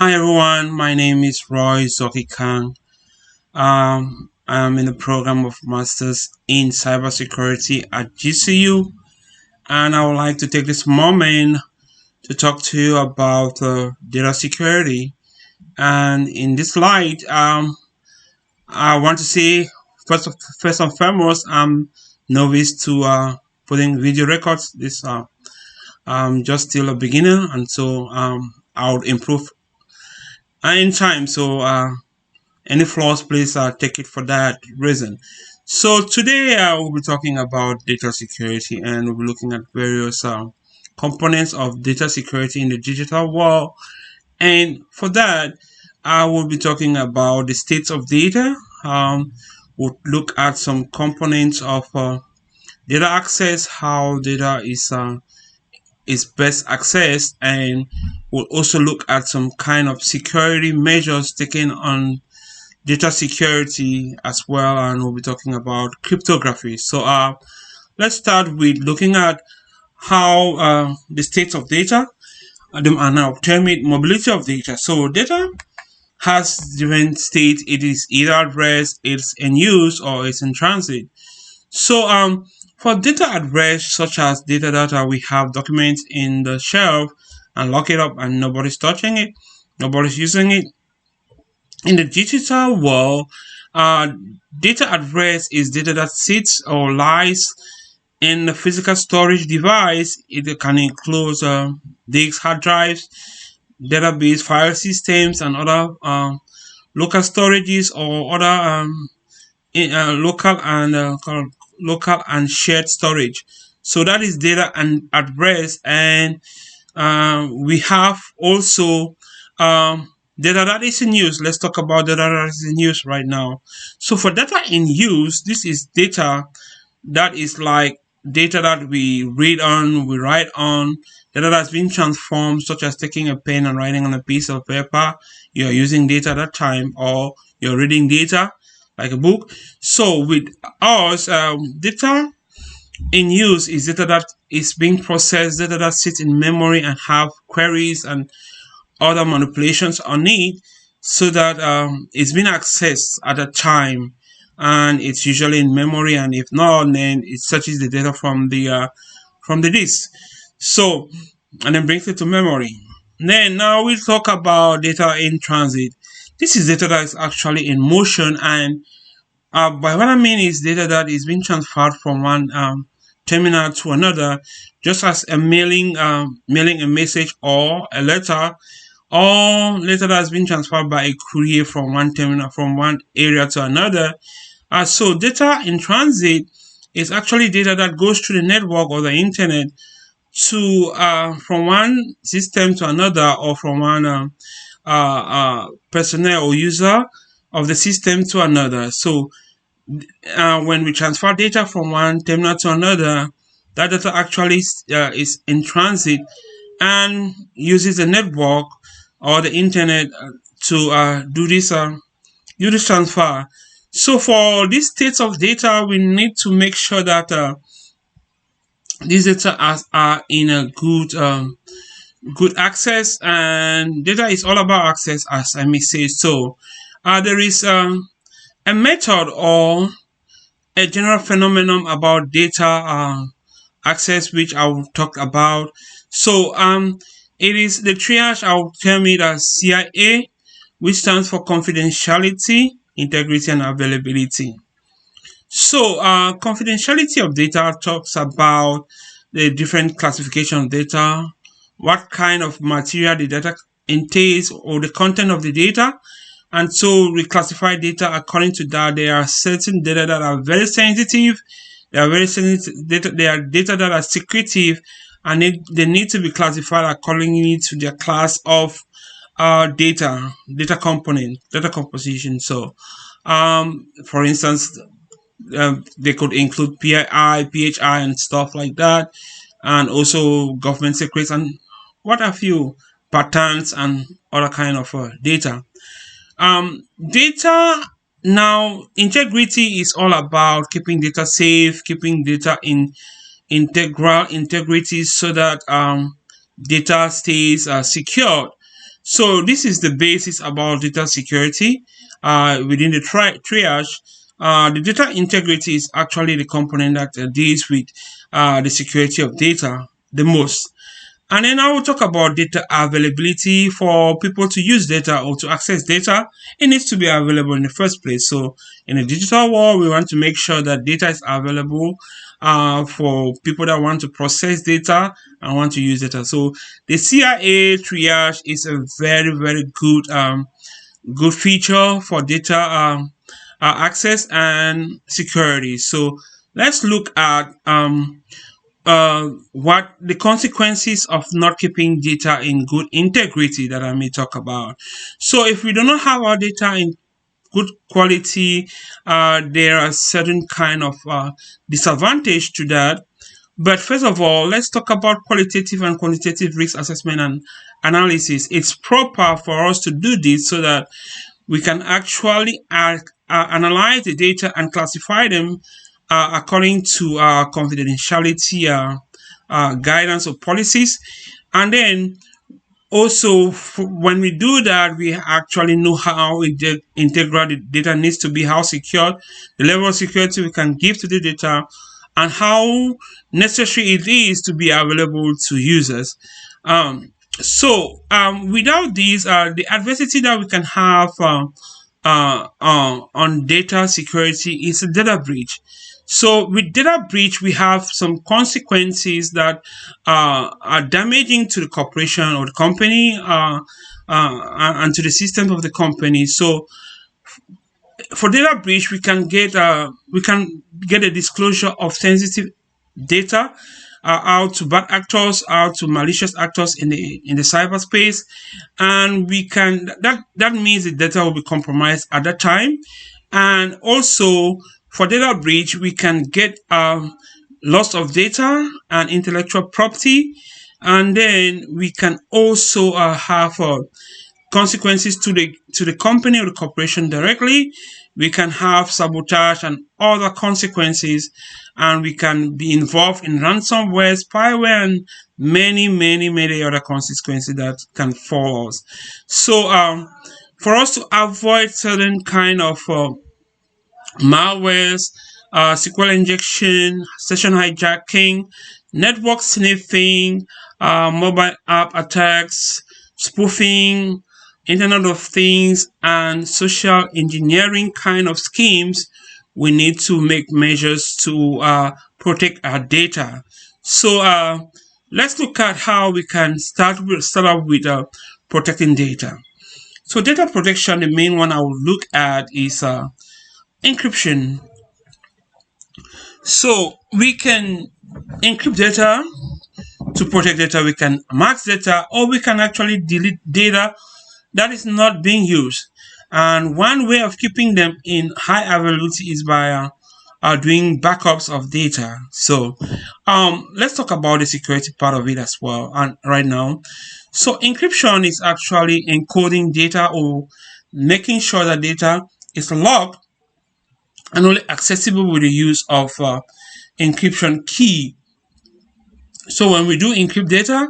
Hi everyone, my name is Roy Zoki Kang. I'm in the program of Masters in Cybersecurity at GCU, and I would like to take this moment to talk to you about data security. And in this light, I want to say first and foremost, I'm novice to putting video records. I'm just still a beginner, and so I'll improve in time. Any flaws, please take it for that reason. So today we'll be talking about data security, and we'll be looking at various components of data security in the digital world. And for that, I will be talking about the states of data. We'll look at some components of data access, how data is best accessed, and we'll also look at some kind of security measures taken on data security as well, and we'll be talking about cryptography. Let's start with looking at how the states of data and now term it mobility of data. So data has different states. It is either at rest, it's in use, or it's in transit. For data at rest, such as data we have documents in the shelf and lock it up and nobody's touching it, nobody's using it. In the digital world, uh, data at rest is data that sits or lies in the physical storage device. It can include disks, hard drives, database file systems, and other local storages or other local and shared storage. So that is data and at rest, and we have also data that is in use. Let's talk about data that is in use right now. So for data in use, this is data that is like data that we read on, we write on, data that's been transformed, such as taking a pen and writing on a piece of paper. You're using data at that time, or you're reading data like a book. So with us, data in use is data that is being processed, data that sits in memory and have queries and other manipulations on it, so that it's been accessed at a time, and it's usually in memory, and if not, then it searches the data from the disk, so and then brings it to memory. Then now we'll talk about data in transit. This is data that is actually in motion, and by what I mean is data that is being transferred from one terminal to another, just as a mailing a message or a letter, or data that has been transferred by a courier from one terminal, from one area to another. So data in transit is actually data that goes through the network or the internet to from one system to another, or from one personnel or user of the system to another. So when we transfer data from one terminal to another, that data actually is in transit and uses the network or the internet to do this transfer. So for these states of data, we need to make sure that these data are in a good access, and data is all about access, as I may say. So there is a method or a general phenomenon about data access, which I will talk about. So it is the triage. I will term it as CIA, which stands for confidentiality, integrity, and availability. So confidentiality of data talks about the different classification of data, what kind of material the data entails, or the content of the data. And so we classify data according to that. There are certain data that are very sensitive. There are very sensitive data. There are data that are secretive, and they need to be classified accordingly to their class of data component, data composition. So, for instance, they could include PII, PHI, and stuff like that, and also government secrets and what have you, patterns and other kind of data. Data now integrity is all about keeping data safe, keeping data in integral integrity, so that data stays secured. So this is the basis about data security within the triage. The data integrity is actually the component that deals with the security of data the most. And then I will talk about data availability. For people to use data or to access data, it needs to be available in the first place. So in a digital world, we want to make sure that data is available for people that want to process data and want to use data. So the CIA triage is a very, very good feature for data access and security. So let's look at what the consequences of not keeping data in good integrity that I may talk about. So if we do not have our data in good quality, there are certain kind of disadvantage to that. But first of all, let's talk about qualitative and quantitative risk assessment and analysis. It's proper for us to do this so that we can actually analyze the data and classify them according to confidentiality guidance or policies. And then also, when we do that, we actually know how integral the data needs to be, how secure, the level of security we can give to the data, and how necessary it is to be available to users. Without these, the adversity that we can have on data security is a data breach. So with data breach, we have some consequences that are damaging to the corporation or the company and to the system of the company. So for data breach, we can get a disclosure of sensitive data out to bad actors, out to malicious actors in the cyberspace, and we can that means the data will be compromised at that time. And also for data breach, we can get loss of data and intellectual property, and then we can also have consequences to the company or the corporation directly. We can have sabotage and other consequences, and we can be involved in ransomware, spyware, and many other consequences that can follow us. So for us to avoid certain kind of malwares, SQL injection, session hijacking, network sniffing, mobile app attacks, spoofing, Internet of Things, and social engineering kind of schemes, we need to make measures to protect our data. So let's look at how we can start up with protecting data. So data protection, the main one I will look at is encryption. So we can encrypt data to protect data, we can mask data, or we can actually delete data that is not being used. And one way of keeping them in high availability is by doing backups of data. So let's talk about the security part of it as well. And right now, so encryption is actually encoding data or making sure that data is locked and only accessible with the use of encryption key. So when we do encrypt data,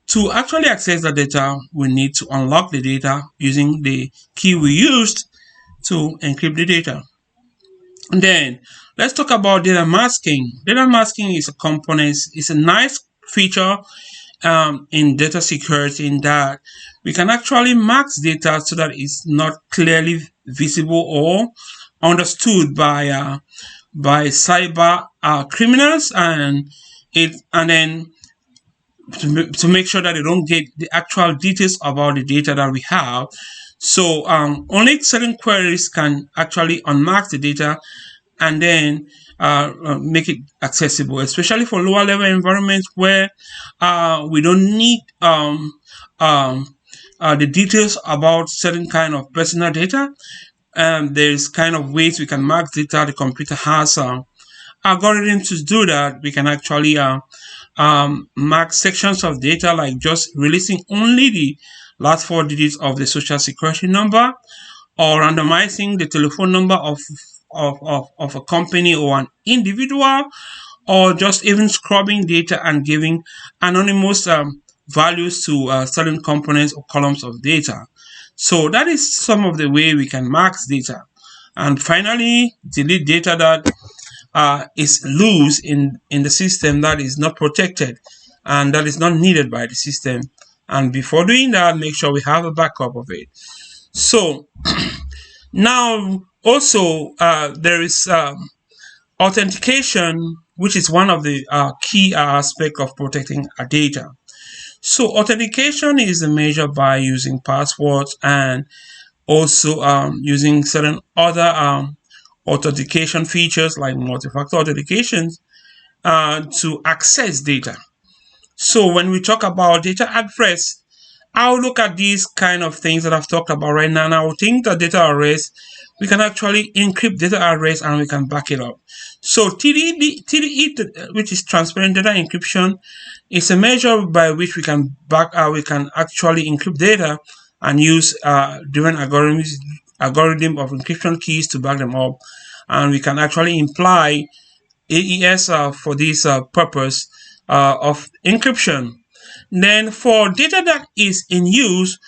to actually access the data, we need to unlock the data using the key we used to encrypt the data. And then let's talk about data masking. Data masking is a component, it's a nice feature in data security in that we can actually mask data so that it's not clearly visible or understood by cyber criminals, and then to make sure that they don't get the actual details about the data that we have. So only certain queries can actually unmask the data and then make it accessible, especially for lower level environments where we don't need the details about certain kind of personal data. There's kind of ways we can mask data. The computer has algorithms to do that. We can actually mark sections of data, like just releasing only the last four digits of the social security number, or randomizing the telephone number of a company or an individual, or just even scrubbing data and giving anonymous values to certain components or columns of data. So that is some of the way we can mask data. And finally, delete data that is loose in the system, that is not protected and that is not needed by the system. And before doing that, make sure we have a backup of it. So now also there is authentication, which is one of the key aspects of protecting our data. So authentication is measured by using passwords and also using certain other authentication features like multi-factor authentication to access data. So when we talk about data at rest, I'll look at these kind of things that I've talked about right now, and I will think that data at rest, we can actually encrypt data at rest and we can back it up. So TDE, which is transparent data encryption, is a measure by which we can actually encrypt data and use different algorithm of encryption keys to back them up, and we can actually imply AES for this purpose of encryption. Then for data that is in use,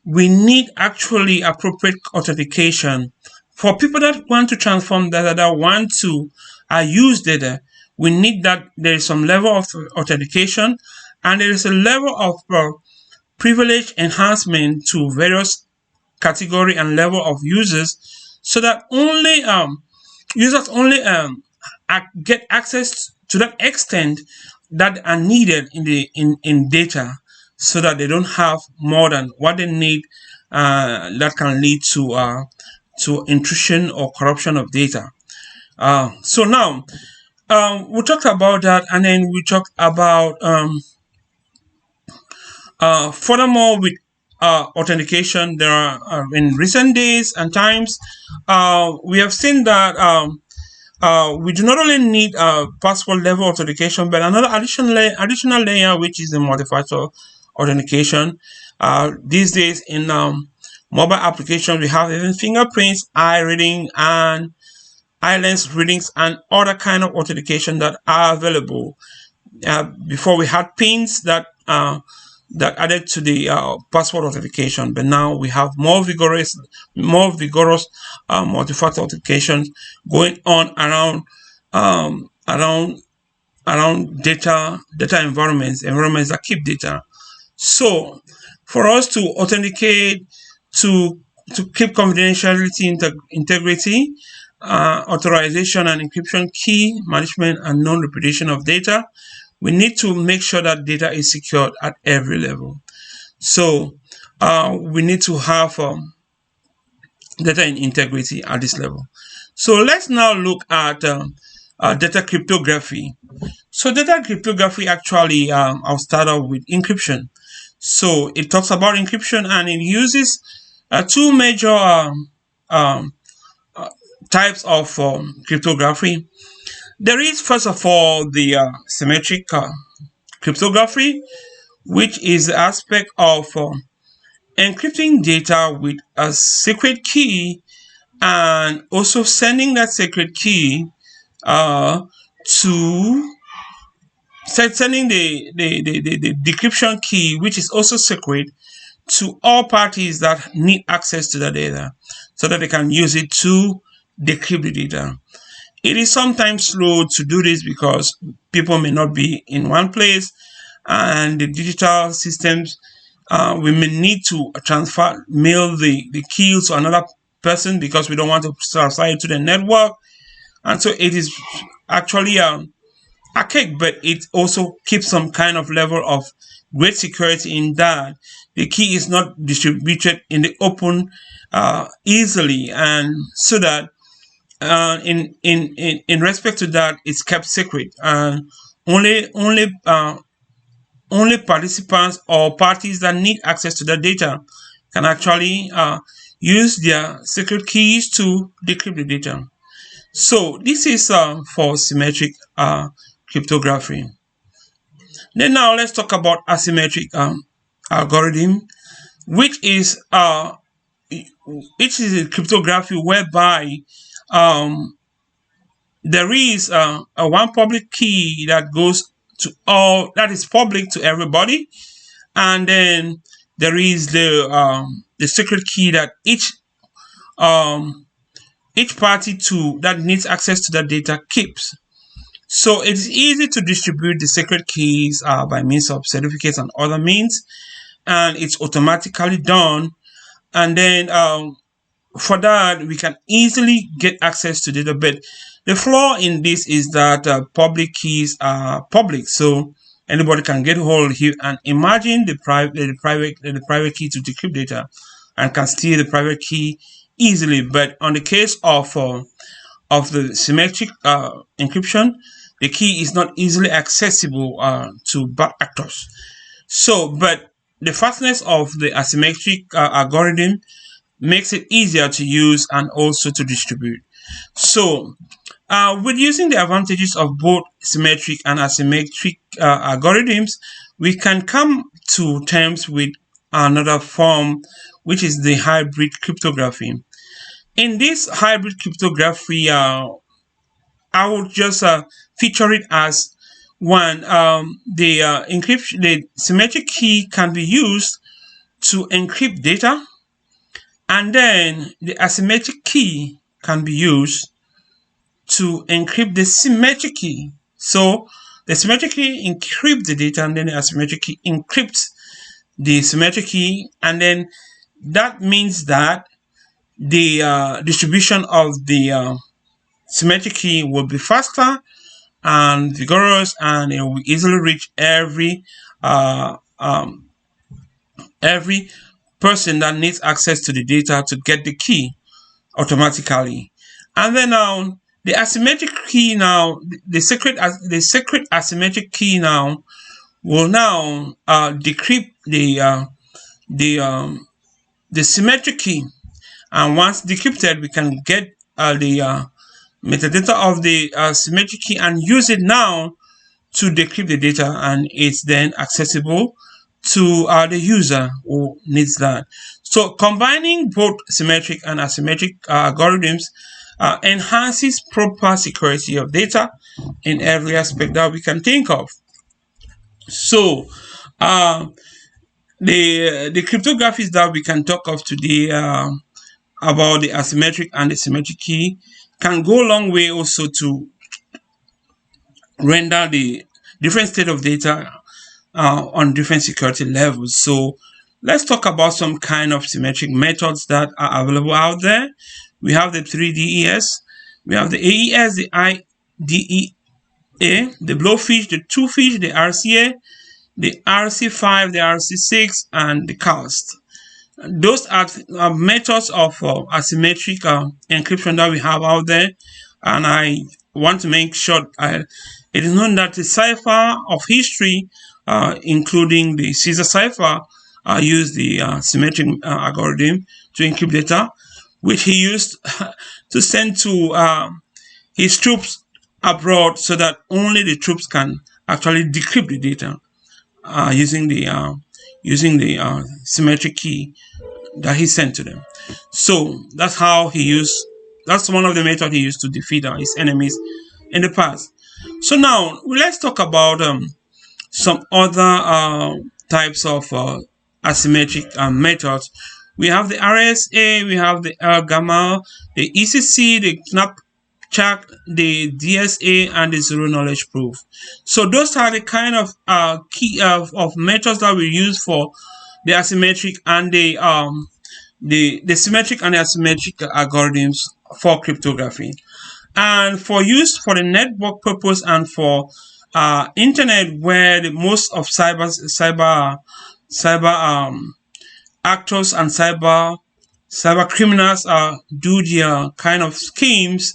we need actually appropriate authentication. For people that want to transform data, that want to use data, we need that there is some level of authentication and there is a level of privilege enhancement to various category and level of users, so that only users only get access to that extent that are needed in data, so that they don't have more than what they need that can lead to intrusion or corruption of data. So now we talked about that, and then we talked about furthermore with authentication. There are in recent days and times we have seen that we do not only need password level authentication, but another additional layer, which is the multi-factor authentication. These days in mobile applications, we have even fingerprints, eye reading, and eye lens readings, and other kind of authentication that are available. Before we had pins that added to the password authentication, but now we have more vigorous multi-factor authentication going on around data environments that keep data. So for us to authenticate, to keep confidentiality, integrity, authorization and encryption, key management, and non-repudiation of data, we need to make sure that data is secured at every level. So we need to have data in integrity at this level. So let's now look at data cryptography. So data cryptography actually, I'll start off with encryption. So it talks about encryption, and it uses two major types of cryptography. There is, first of all, the symmetric cryptography, which is the aspect of encrypting data with a secret key and also sending that secret key to sending the decryption key, which is also secret, to all parties that need access to the data, so that they can use it to decrypt the data. It is sometimes slow to do this because people may not be in one place, and the digital systems, we may need to mail the key to another person because we don't want to transfer it to the network. And so it is actually archaic, but it also keeps some kind of level of great security in that the key is not distributed in the open easily, and so that in respect to that, it's kept secret, and only participants or parties that need access to the data can actually use their secret keys to decrypt the data. So this is for symmetric cryptography. Then now let's talk about asymmetric algorithm, which is a cryptography whereby there is a one public key that goes to all, that is public to everybody, and then there is the secret key that um, each party to that needs access to that data keeps. So it's easy to distribute the secret keys by means of certificates and other means, and it's automatically done. And then for that, we can easily get access to data. But the flaw in this is that public keys are public, so anybody can get hold here and imagine the private key to decrypt data, and can steal the private key easily. But on the case of the symmetric encryption, the key is not easily accessible to bad actors. So, but the fastness of the asymmetric algorithm makes it easier to use and also to distribute. So, with using the advantages of both symmetric and asymmetric algorithms, we can come to terms with another form, which is the hybrid cryptography. In this hybrid cryptography, I would just feature it as one. The encryption, the symmetric key can be used to encrypt data, and then the asymmetric key can be used to encrypt the symmetric key. So the symmetric key encrypts the data, and then the asymmetric key encrypts the symmetric key, and then that means that the distribution of the symmetric key will be faster and vigorous, and it will easily reach every person that needs access to the data to get the key automatically. And then now the asymmetric key now the secret asymmetric key now will now decrypt the symmetric key, and once decrypted, we can get the metadata of the symmetric key and use it now to decrypt the data, and it's then accessible to the user who needs that. So combining both symmetric and asymmetric algorithms enhances proper security of data in every aspect that we can think of. So uh, the cryptographies that we can talk of today about the asymmetric and the symmetric key can go a long way also to render the different state of data on different security levels. So let's talk about some kind of symmetric methods that are available out there. We have the 3DES, we have the AES, the IDEA, the blowfish, the twofish, the RCA, the RC5, the RC6, and the cast. Those are methods of asymmetric encryption that we have out there, and I want to make sure it is known that the cipher of history, including the Caesar cipher, used the symmetric algorithm to encrypt data, which he used to send to his troops abroad, so that only the troops can actually decrypt the data using the symmetric key that he sent to them. So that's how he used. That's one of the methods he used to defeat his enemies in the past. So now let's talk about some other types of asymmetric methods. We have the RSA, we have the gamma, the ECC, the Knapjack, the DSA, and the zero knowledge proof. So those are the kind of key of methods that we use for the asymmetric and the symmetric and the asymmetric algorithms for cryptography. And for use for the network purpose and for internet, where the most of cyber actors and cyber criminals do their kind of schemes,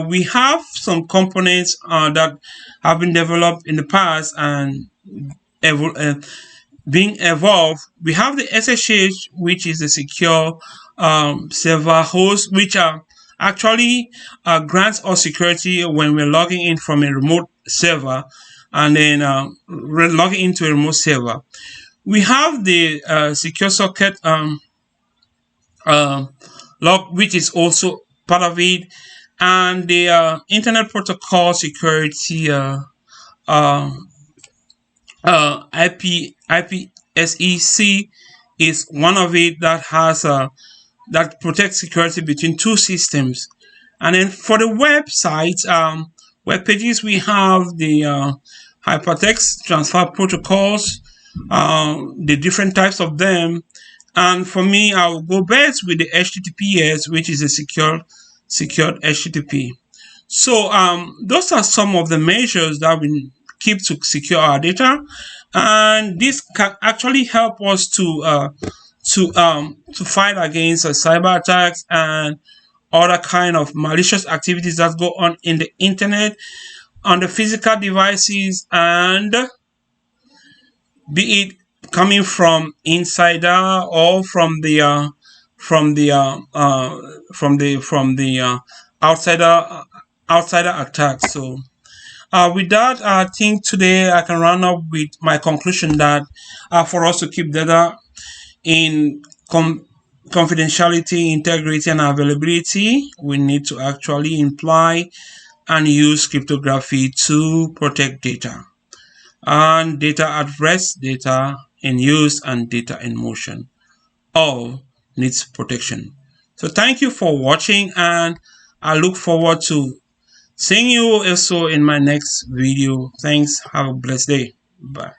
we have some components that have been developed in the past and being evolved. We have the SSH, which is a secure server host, which actually grants us security when we're logging in from a remote server, and then logging into a remote server. We have the secure socket log, which is also part of it, and the internet protocol security IP SEC is one of it that has that protects security between two systems. And then for the website, web pages, we have the hypertext transfer protocols, the different types of them. And for me, I will go best with the HTTPS, which is a secured HTTP. So those are some of the measures that we keep to secure our data, and this can actually help us to fight against cyber attacks and other kind of malicious activities that go on in the internet, on the physical devices, and be it coming from insider or from the outsider attack. So with that, I think today I can run up with my conclusion that for us to keep data in confidentiality, integrity, and availability, we need to actually imply and use cryptography to protect data. And data at rest, data in use, and data in motion all needs protection. So thank you for watching, and I look forward to seeing you also in my next video. Thanks. Have a blessed day. Bye.